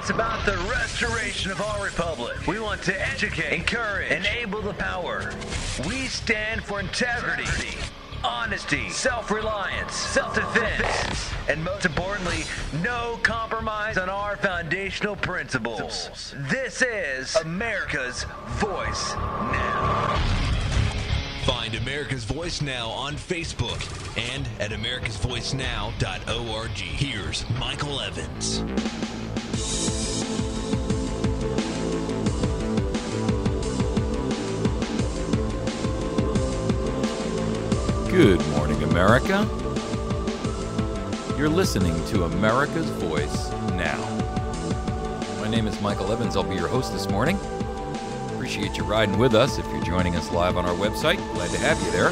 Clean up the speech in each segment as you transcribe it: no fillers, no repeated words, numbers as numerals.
It's about the restoration of our republic. We want to educate, encourage, enable the power. We stand for integrity, honesty, self-reliance, self-defense, and most importantly, no compromise on our foundational principles. This is America's Voice Now. Find America's Voice Now on Facebook and at americasvoicenow.org. Here's Michael Evans. Good morning, America. You're listening to America's Voice Now. My name is Michael Evans. I'll be your host this morning. Appreciate you riding with us. If you're joining us live on our website, glad to have you there.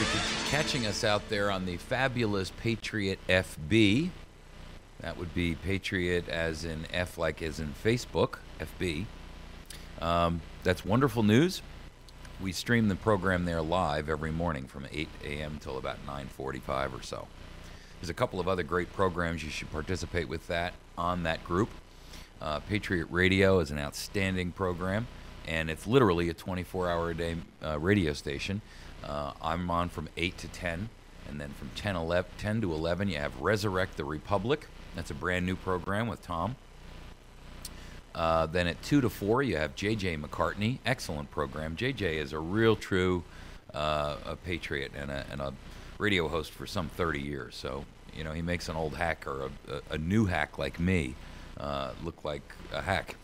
If you're catching us out there on the fabulous Patriot FB, that would be Patriot as in F like as in Facebook, FB. That's wonderful news. We stream the program there live every morning from 8 a.m. until about 9:45 or so. There's a couple of other great programs you should participate with that on that group. Patriot Radio is an outstanding program, and it's literally a 24-hour-a-day radio station. I'm on from 8 to 10, and then from 10 to 11, you have Resurrect the Republic. That's a brand new program with Tom. Then at 2 to 4, you have J.J. McCartney. Excellent program. J.J. is a real true a patriot and a radio host for some 30 years. So, you know, he makes an old hack or a new hack like me look like a hack.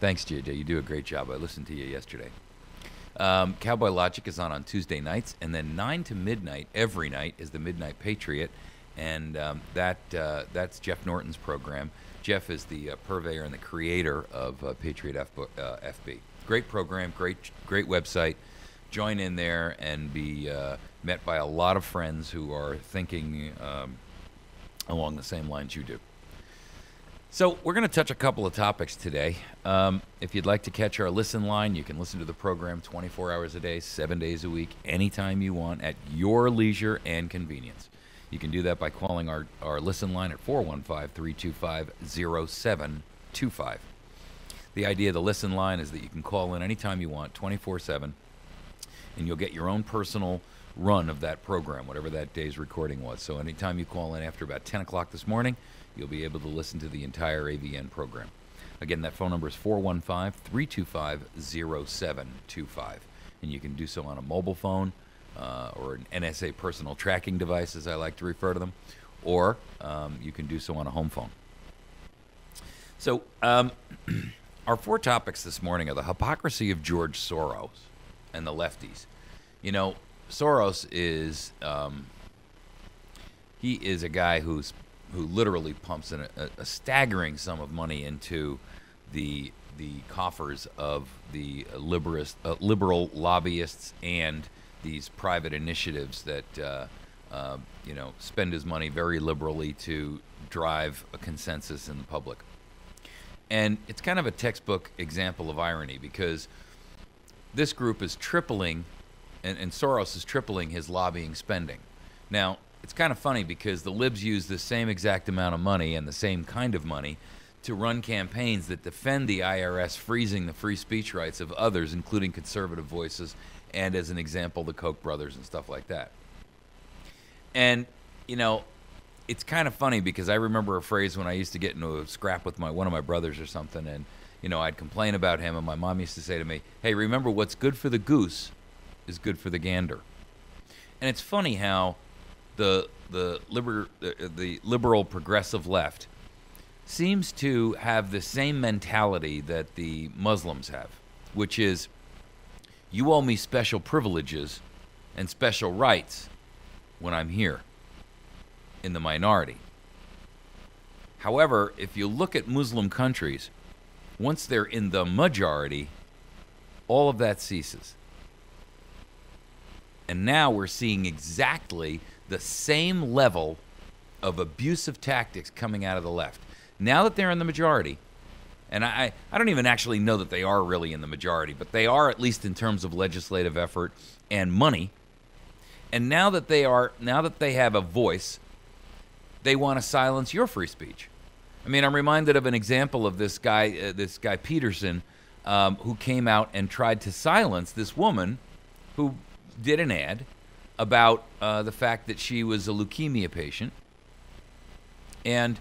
Thanks, J.J. You do a great job. I listened to you yesterday. Cowboy Logic is on Tuesday nights, and then 9 to midnight every night is the Midnight Patriot, and that's Jeff Norton's program. Jeff is the purveyor and the creator of Patriot FB. Great program, great website. Join in there and be met by a lot of friends who are thinking along the same lines you do. So we're going to touch a couple of topics today. If you'd like to catch our listen line, you can listen to the program 24 hours a day, 7 days a week, anytime you want, at your leisure and convenience. You can do that by calling our listen line at 415-325-0725. The idea of the listen line is that you can call in anytime you want, 24/7, and you'll get your own personal run of that program, whatever that day's recording was. So anytime you call in after about 10 o'clock this morning, you'll be able to listen to the entire AVN program. Again, that phone number is 415-325-0725, and you can do so on a mobile phone, or an NSA personal tracking device, as I like to refer to them, or you can do so on a home phone. So our four topics this morning are the hypocrisy of George Soros and the lefties. You know, Soros is he is a guy who literally pumps in a staggering sum of money into the coffers of the liberal lobbyists and these private initiatives that spend his money very liberally to drive a consensus in the public. And it's kind of a textbook example of irony, because this group is tripling, and Soros is tripling his lobbying spending. Now, it's kind of funny because the libs use the same exact amount of money and the same kind of money to run campaigns that defend the IRS freezing the free speech rights of others, including conservative voices, and as an example, the Koch brothers and stuff like that. And, you know, it's kind of funny because I remember a phrase when I used to get into a scrap with one of my brothers or something, and, you know, I'd complain about him, and my mom used to say to me, hey, remember, what's good for the goose is good for the gander. And it's funny how the liberal progressive left seems to have the same mentality that the Muslims have, which is, you owe me special privileges and special rights when I'm here in the minority. However, if you look at Muslim countries, once they're in the majority, all of that ceases. And now we're seeing exactly the same level of abusive tactics coming out of the left. Now that they're in the majority, and I don't even actually know that they are really in the majority, but they are, at least in terms of legislative effort and money. And now that they have a voice, they want to silence your free speech. I mean, I'm reminded of an example of this guy Peterson, who came out and tried to silence this woman who did an ad about the fact that she was a leukemia patient. And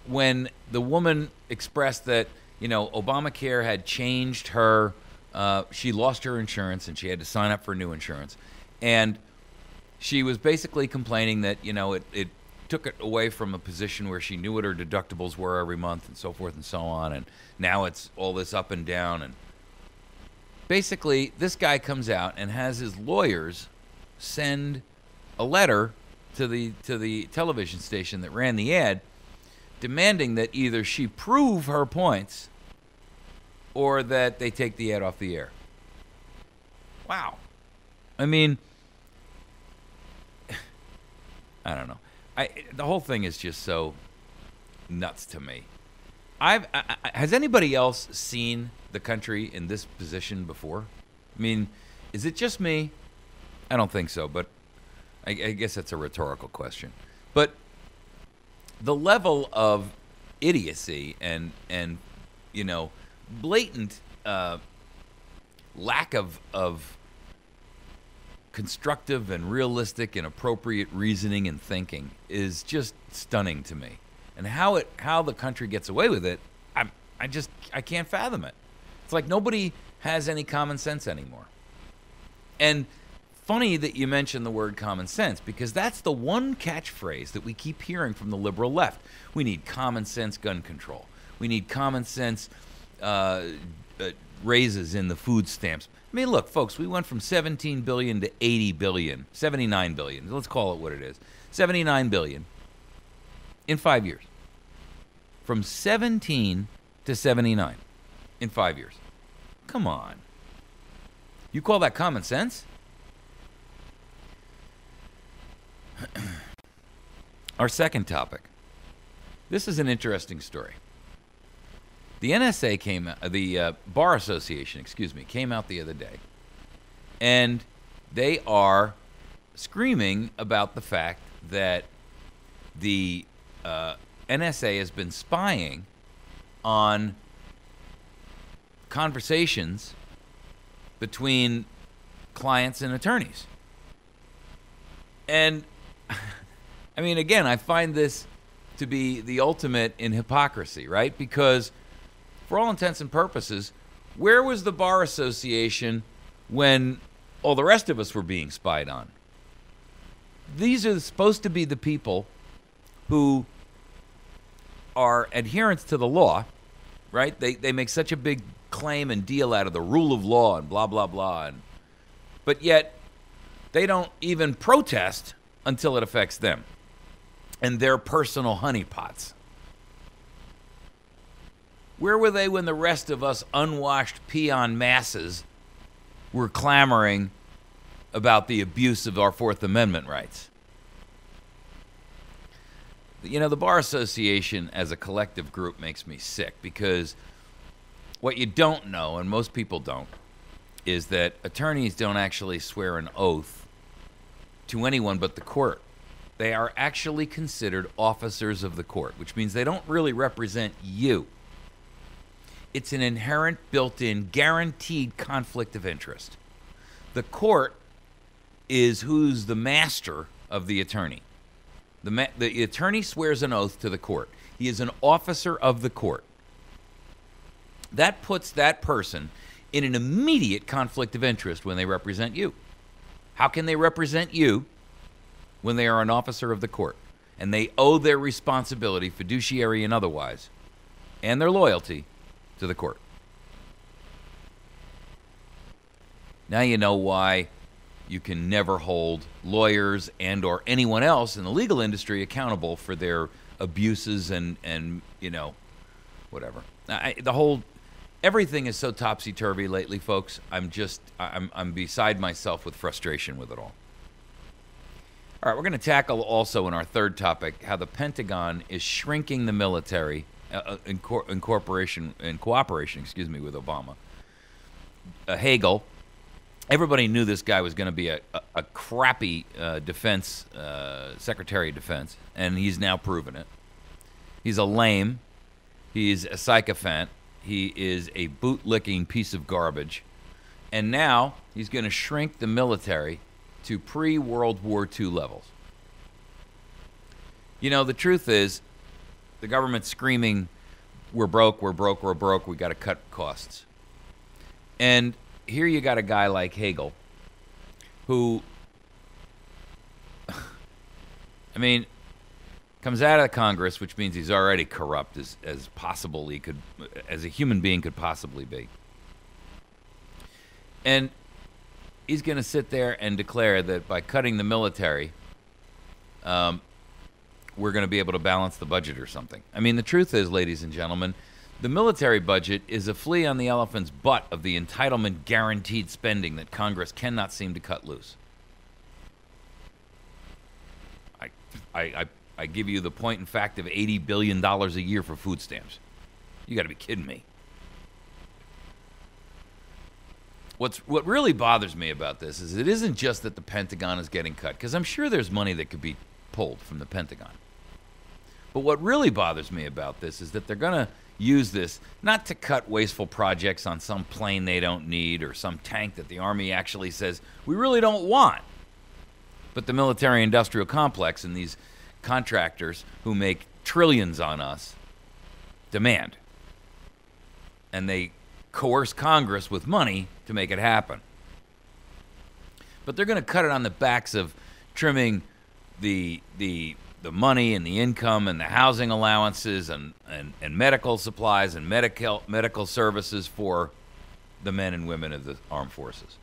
when the woman expressed that, Obamacare had changed her, she lost her insurance and she had to sign up for new insurance. And she was basically complaining that, it took it away from a position where she knew what her deductibles were every month and so forth and so on. And now it's all this up and down. And basically, this guy comes out and has his lawyers send a letter to the television station that ran the ad, demanding that either she prove her points or that they take the ad off the air. Wow. I mean, I don't know. The whole thing is just so nuts to me. Has anybody else seen the country in this position before? I mean, is it just me? I don't think so, but I guess that's a rhetorical question. But the level of idiocy and blatant lack of constructive and realistic and appropriate reasoning and thinking is just stunning to me. And how the country gets away with it, I can't fathom it. It's like nobody has any common sense anymore. And funny that you mention the word common sense, because that's the one catchphrase that we keep hearing from the liberal left. We need common sense gun control. We need common sense raises in the food stamps. I mean, look, folks, we went from 17 billion to 80 billion, 79 billion. Let's call it what it is. 79 billion in 5 years. From 17 to 79 in 5 years. Come on. You call that common sense? Our second topic. This is an interesting story. The NSA the Bar Association, came out the other day, and they are screaming about the fact that the NSA has been spying on conversations between clients and attorneys. And I mean, again, I find this to be the ultimate in hypocrisy, right? Because for all intents and purposes, where was the Bar Association when all the rest of us were being spied on? These are supposed to be the people who are adherents to the law, right? They make such a big claim and deal out of the rule of law and blah, blah, blah. But yet, they don't even protest until it affects them and their personal honeypots. Where were they when the rest of us unwashed peon masses were clamoring about the abuse of our Fourth Amendment rights? The Bar Association as a collective group makes me sick, because what you don't know, and most people don't, is that attorneys don't actually swear an oath to anyone but the court. They are actually considered officers of the court, which means they don't really represent you. It's an inherent, built-in, guaranteed conflict of interest. The court is who's the master of the attorney. The attorney swears an oath to the court. He is an officer of the court. That puts that person in an immediate conflict of interest when they represent you. How can they represent you when they are an officer of the court and they owe their responsibility, fiduciary and otherwise, and their loyalty to the court? Now you know why you can never hold lawyers and or anyone else in the legal industry accountable for their abuses and whatever. Everything is so topsy-turvy lately, folks. I'm beside myself with frustration with it all. All right, we're going to tackle also in our third topic how the Pentagon is shrinking the military in cooperation with Obama. Hagel, everybody knew this guy was going to be a crappy defense Secretary of Defense, and he's now proven it. He's a lame. He's a sycophant. He is a bootlicking piece of garbage. And now he's going to shrink the military to pre-World War II levels. You know, the truth is, the government's screaming, we're broke, we're broke, we're broke, we got to cut costs. And here you got a guy like Hagel, who, I mean, comes out of Congress, which means he's already corrupt as possible he could, as a human being could possibly be. And he's going to sit there and declare that by cutting the military, we're going to be able to balance the budget or something. I mean, the truth is, ladies and gentlemen, the military budget is a flea on the elephant's butt of the entitlement guaranteed spending that Congress cannot seem to cut loose. I give you the point and fact of $80 billion a year for food stamps. You got to be kidding me. What really bothers me about this is it isn't just that the Pentagon is getting cut, because I'm sure there's money that could be pulled from the Pentagon. But what really bothers me about this is that they're going to use this not to cut wasteful projects on some plane they don't need or some tank that the Army actually says we really don't want. But the military-industrial complex and these contractors who make trillions on us demand. And they coerce Congress with money to make it happen. But they're going to cut it on the backs of trimming the money and the income and the housing allowances and medical supplies and medical services for the men and women of the armed forces.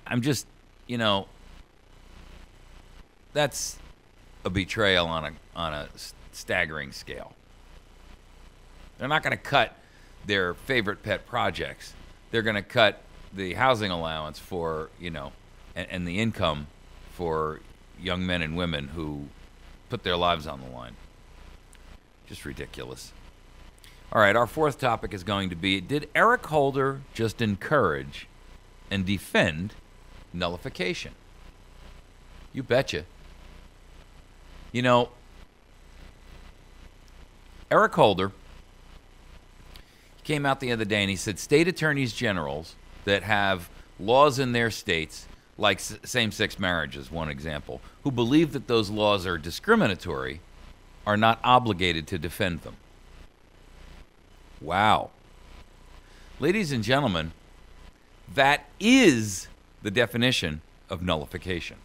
I'm just, you know, that's a betrayal on a staggering scale. They're not going to cut their favorite pet projects. They're going to cut the housing allowance for, you know, and the income for young men and women who put their lives on the line. Just ridiculous. All right, our fourth topic is going to be, did Eric Holder just encourage and defend nullification? You betcha. You know, Eric Holder came out the other day and he said state attorneys generals that have laws in their states, like same-sex marriage is one example, who believe that those laws are discriminatory, are not obligated to defend them. Wow. Ladies and gentlemen, that is the definition of nullification.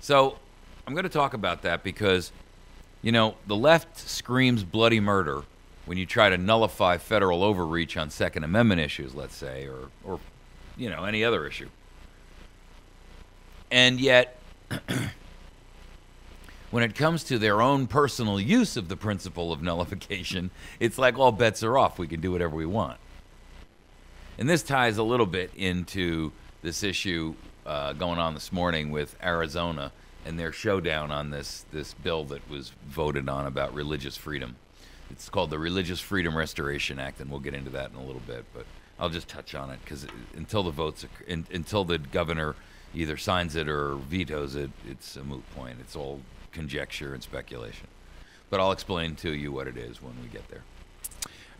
So I'm going to talk about that because, you know, the left screams bloody murder when you try to nullify federal overreach on Second Amendment issues, let's say, or you know, any other issue. And yet, when it comes to their own personal use of the principle of nullification, it's like all bets are off. We can do whatever we want. And this ties a little bit into this issue going on this morning with Arizona and their showdown on this bill that was voted on about religious freedom. It's called the Religious Freedom Restoration Act, and we'll get into that in a little bit. But I'll just touch on it because until the governor either signs it or vetoes it, it's a moot point. It's all conjecture and speculation. But I'll explain to you what it is when we get there.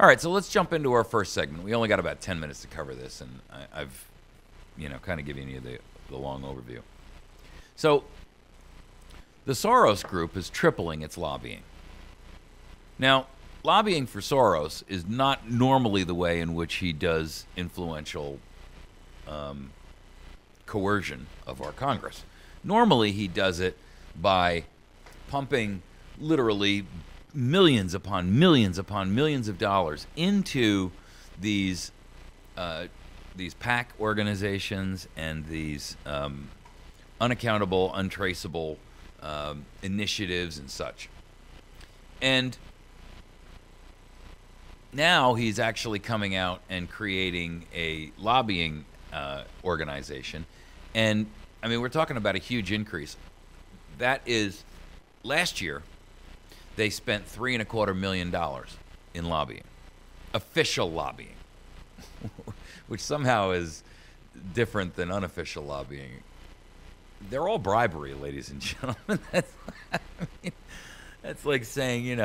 All right, so let's jump into our first segment. We only got about 10 minutes to cover this, and I've, you know, kind of given you the long overview. So the Soros Group is tripling its lobbying. Now, lobbying for Soros is not normally the way in which he does influential coercion of our Congress. Normally, he does it by pumping literally millions upon millions upon millions of dollars into these PAC organizations and these unaccountable, untraceable initiatives and such. And now he's actually coming out and creating a lobbying organization. And, I mean, we're talking about a huge increase. That is, last year, they spent $3.25 million in lobbying, official lobbying. which somehow is different than unofficial lobbying. They're all bribery, ladies and gentlemen. That's like saying,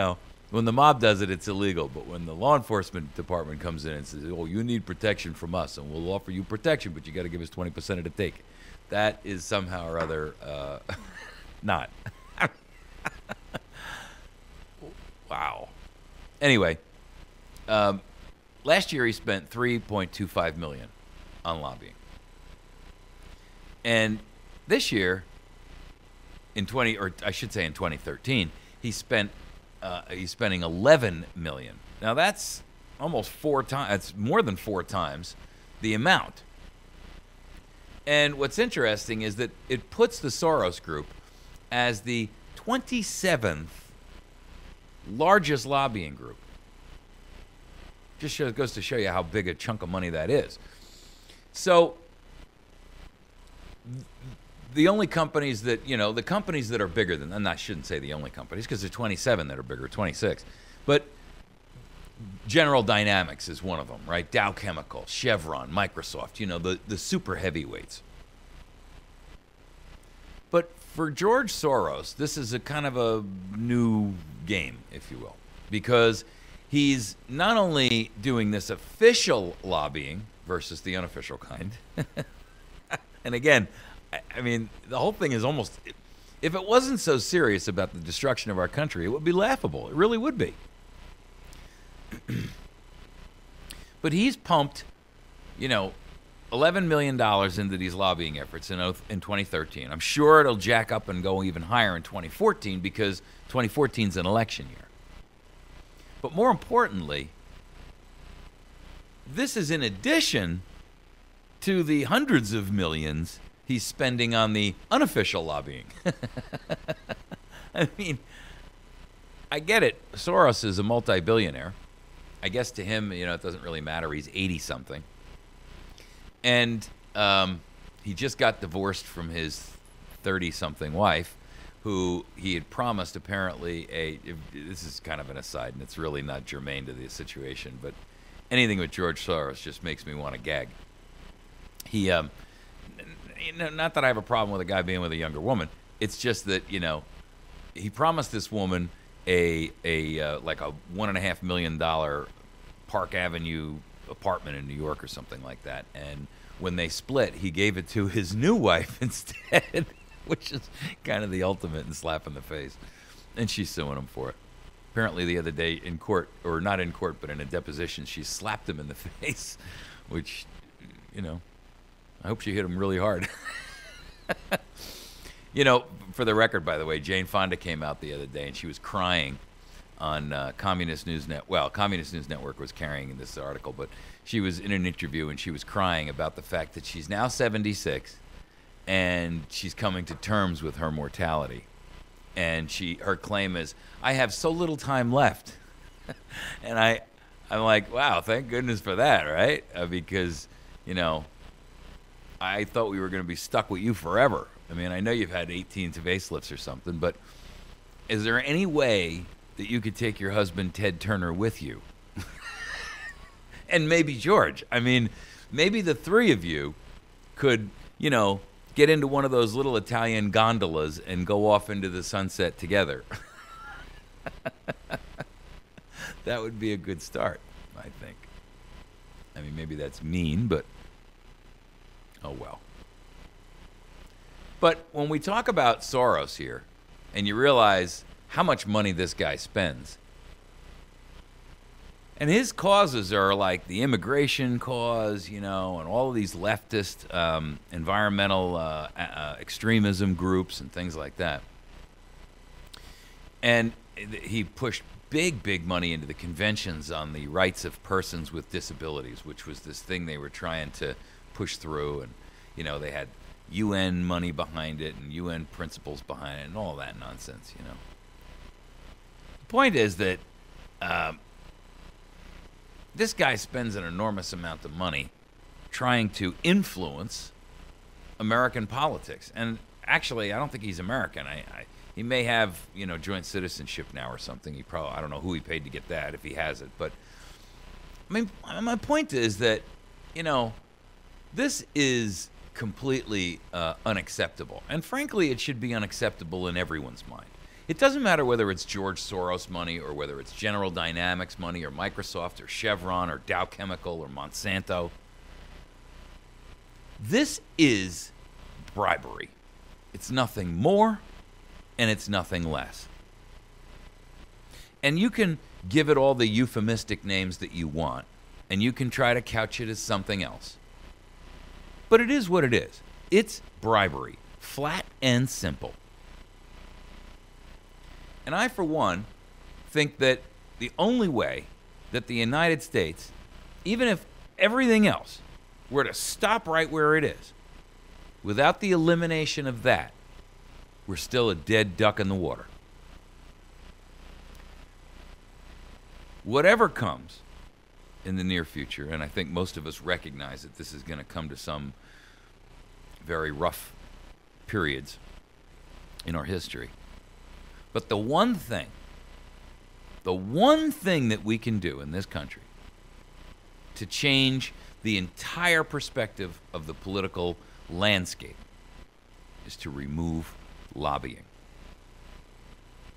when the mob does it, it's illegal. But when the law enforcement department comes in and says, oh, you need protection from us, and we'll offer you protection, but you got to give us 20% of the take. That is somehow or other not. Wow. Anyway, last year he spent $3.25 million on lobbying. And this year, in 2013, he's spending $11 million. Now that's almost 4 times. That's more than 4 times the amount. And what's interesting is that it puts the Soros Group as the 27th largest lobbying group. Just goes to show you how big a chunk of money that is. So the only companies that, the companies that are bigger than, and I shouldn't say the only companies because there's 27 that are bigger, 26. But General Dynamics is one of them, right? Dow Chemical, Chevron, Microsoft, the super heavyweights. But for George Soros, this is a kind of a new game, if you will, because he's not only doing this official lobbying versus the unofficial kind. And again, I mean, the whole thing is almost, if it wasn't so serious about the destruction of our country, it would be laughable. It really would be. But he's pumped, $11 million into these lobbying efforts in 2013. I'm sure it'll jack up and go even higher in 2014 because 2014 is an election year. But more importantly, this is in addition to the hundreds of millions he's spending on the unofficial lobbying. I mean, I get it. Soros is a multi-billionaire. I guess to him, it doesn't really matter. He's 80-something. And he just got divorced from his 30-something wife, who he had promised apparently this is kind of an aside, and it's really not germane to the situation, but anything with George Soros just makes me want to gag. He, not that I have a problem with a guy being with a younger woman. It's just that, he promised this woman like a $1.5 million Park Avenue apartment in New York or something like that. And when they split, he gave it to his new wife instead, which is kind of the ultimate in slap in the face. And she's suing him for it. Apparently the other day in court, or not in court, but in a deposition, she slapped him in the face, which, I hope she hit him really hard. For the record, by the way, Jane Fonda came out the other day and she was crying on Communist News Network. Well, Communist News Network was carrying this article, but she was in an interview and she was crying about the fact that she's now 76 and she's coming to terms with her mortality. And her claim is, I have so little time left. And I'm like, wow, thank goodness for that, right? Because, I thought we were going to be stuck with you forever. I mean, I know you've had 18 facelifts or something, but is there any way that you could take your husband, Ted Turner, with you? And maybe George. I mean, maybe the three of you could, get into one of those little Italian gondolas and go off into the sunset together. That would be a good start, I think. I mean, maybe that's mean, but oh well. But when we talk about Soros here, and you realize how much money this guy spends, and his causes are like the immigration cause, and all of these leftist environmental extremism groups and things like that. And he pushed big money into the conventions on the rights of persons with disabilities, which was this thing they were trying to push through. And, they had UN money behind it and UN principles behind it and all that nonsense, The point is that this guy spends an enormous amount of money trying to influence American politics. And actually, I don't think he's American. He may have, joint citizenship now or something. I don't know who he paid to get that, if he has it. But I mean, my point is that, this is completely unacceptable. And frankly, it should be unacceptable in everyone's mind. It doesn't matter whether it's George Soros money or whether it's General Dynamics money or Microsoft or Chevron or Dow Chemical or Monsanto. This is bribery. It's nothing more and it's nothing less. And you can give it all the euphemistic names that you want, and you can try to couch it as something else. But it is what it is. It's bribery, flat and simple. And I, for one, think that the only way that the United States, even if everything else were to stop right where it is, without the elimination of that, we're still a dead duck in the water. Whatever comes in the near future, and I think most of us recognize that this is going to come to some very rough periods in our history. But the one thing that we can do in this country to change the entire perspective of the political landscape is to remove lobbying.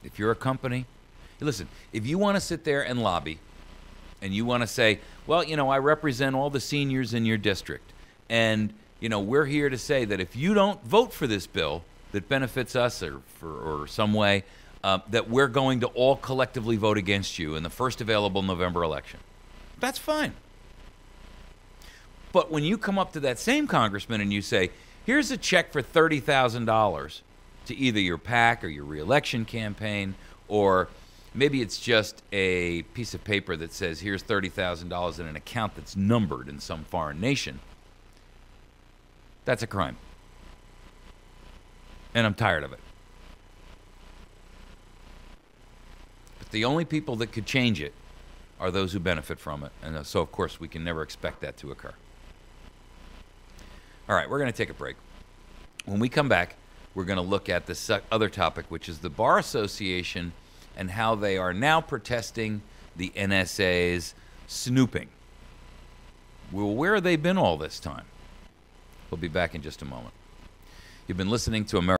If you're a company, listen, if you want to sit there and lobby and you want to say, well, I represent all the seniors in your district, and, we're here to say that if you don't vote for this bill that benefits us or some way, that we're going to all collectively vote against you in the first available November election. That's fine. But when you come up to that same congressman and you say, here's a check for $30,000 to either your PAC or your reelection campaign, or maybe it's just a piece of paper that says, here's $30,000 in an account that's numbered in some foreign nation, that's a crime. And I'm tired of it. But the only people that could change it are those who benefit from it. And so, of course, we can never expect that to occur. All right, we're going to take a break. When we come back, we're going to look at this other topic, which is the Bar Association and how they are now protesting the NSA's snooping. Well, where have they been all this time? We'll be back in just a moment. You've been listening to America.